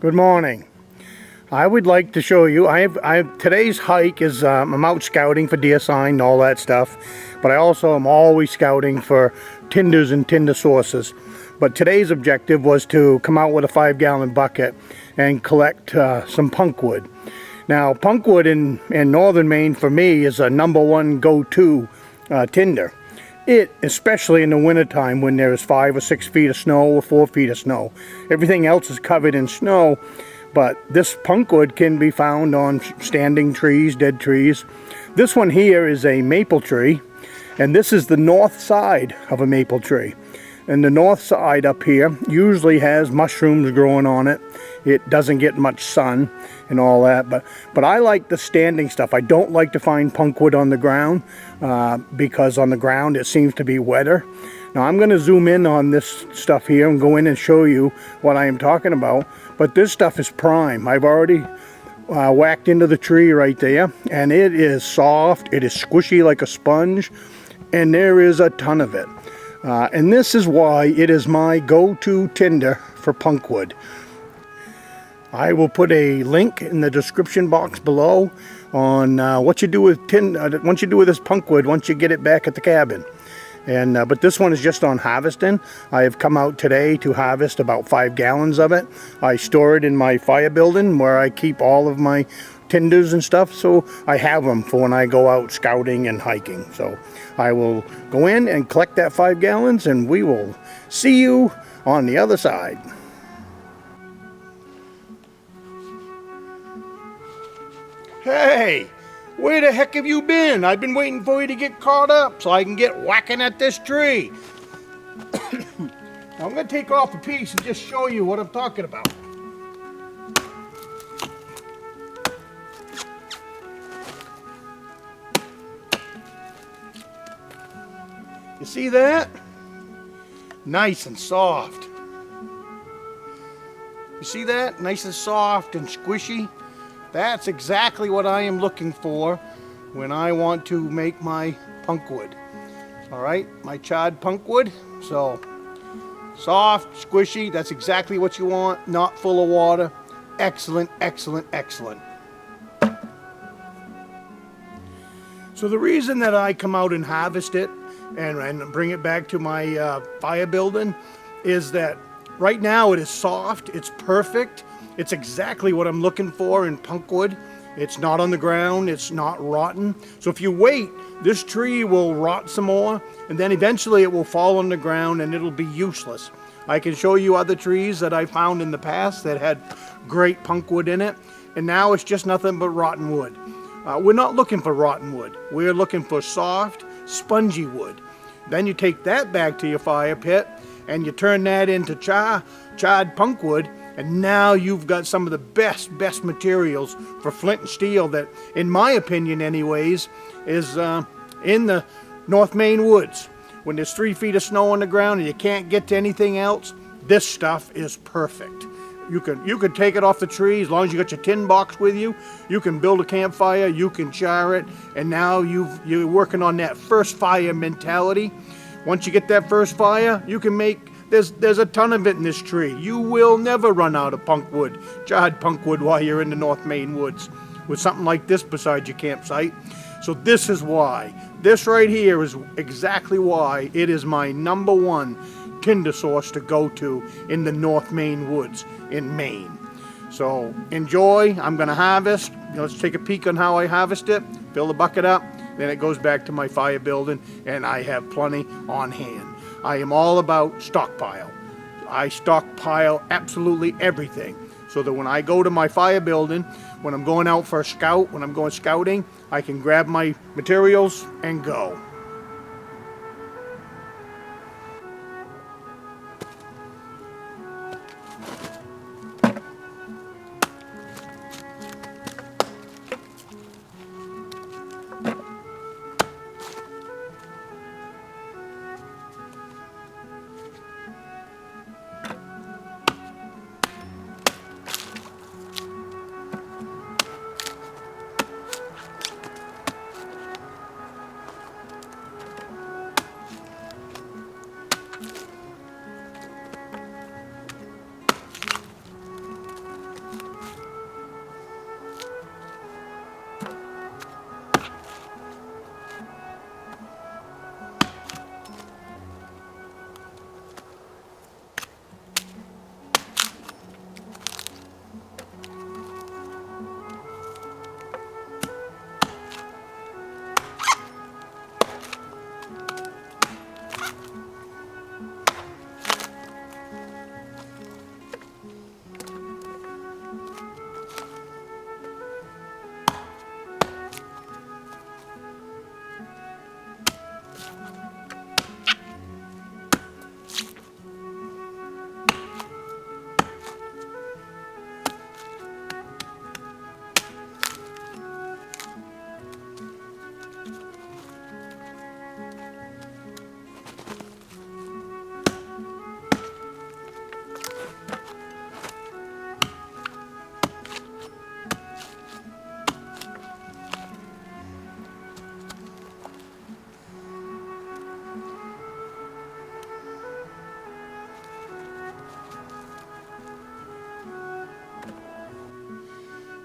Good morning. I would like to show you, today's hike is, I'm out scouting for deer sign and all that stuff, but I also am always scouting for tinders and tinder sources. But today's objective was to come out with a 5-gallon bucket and collect some punkwood. Now, punkwood in northern Maine for me is a #1 go-to tinder. Especially in the wintertime when there's 5 or 6 feet of snow or 4 feet of snow. Everything else is covered in snow, but this punkwood can be found on standing trees, dead trees. This one here is a maple tree, and this is the north side of a maple tree. And the north side up here usually has mushrooms growing on it. It doesn't get much sun and all that, but I like the standing stuff. I don't like to find punkwood on the ground because on the ground it seems to be wetter. Now I'm going to zoom in on this stuff here and go in and show you what I am talking about. But this stuff is prime. I've already whacked into the tree right there, and it is soft. It is squishy like a sponge, and there is a ton of it. And this is why it is my go-to tinder for punkwood. I will put a link in the description box below on what you do with once you do with this punkwood once you get it back at the cabin. And but this one is just on harvesting. I have come out today to harvest about 5 gallons of it. I store it in my fire building where I keep all of my tinders and stuff, so I have them for when I go out scouting and hiking. So I will go in and collect that 5 gallons, and we will see you on the other side. Hey, where the heck have you been? I've been waiting for you to get caught up so I can get whacking at this tree. I'm going to take off a piece and just show you what I'm talking about. You see that? Nice and soft. You see that? Nice and soft and squishy. That's exactly what I am looking for when I want to make my punkwood. All right, my charred punkwood. So soft, squishy, that's exactly what you want. Not full of water. Excellent, excellent, excellent. So the reason that I come out and harvest it and bring it back to my fire building is that right now it is soft, it's perfect, it's exactly what I'm looking for in punkwood. It's not on the ground, it's not rotten. So if you wait, this tree will rot some more, and then eventually it will fall on the ground and it'll be useless. I can show you other trees that I found in the past that had great punkwood in it, and now it's just nothing but rotten wood. We're not looking for rotten wood. We're looking for soft, spongy wood. Then you take that back to your fire pit and you turn that into charred punkwood, and now you've got some of the best materials for flint and steel that, in my opinion anyways, is in the North Maine woods. When there's 3 feet of snow on the ground and you can't get to anything else, this stuff is perfect. You can take it off the tree as long as you got your tin box with you. You can build a campfire, you can char it, and now you're working on that first fire mentality. Once you get that first fire, you can make, there's a ton of it in this tree. You will never run out of punkwood, charred punkwood, while you're in the North Maine woods with something like this beside your campsite. So this is why. This right here is exactly why it is my #1 tinder source to go to in the North Maine woods in Maine. So enjoy. I'm going to harvest. Let's take a peek on how I harvest it. Fill the bucket up. Then it goes back to my fire building, and I have plenty on hand. I am all about stockpile. I stockpile absolutely everything so that when I go to my fire building, when I'm going out for a scout, when I'm going scouting, I can grab my materials and go.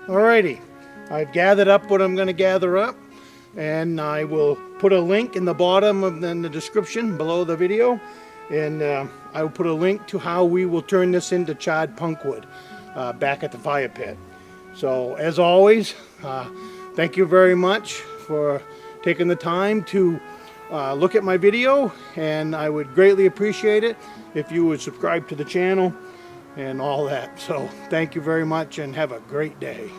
Alrighty, I've gathered up what I'm going to gather up, and I will put a link in the bottom of in the description below the video, and I will put a link to how we will turn this into charred punkwood back at the fire pit. So as always, thank you very much for taking the time to look at my video, and I would greatly appreciate it if you would subscribe to the channel and all that. So thank you very much and have a great day.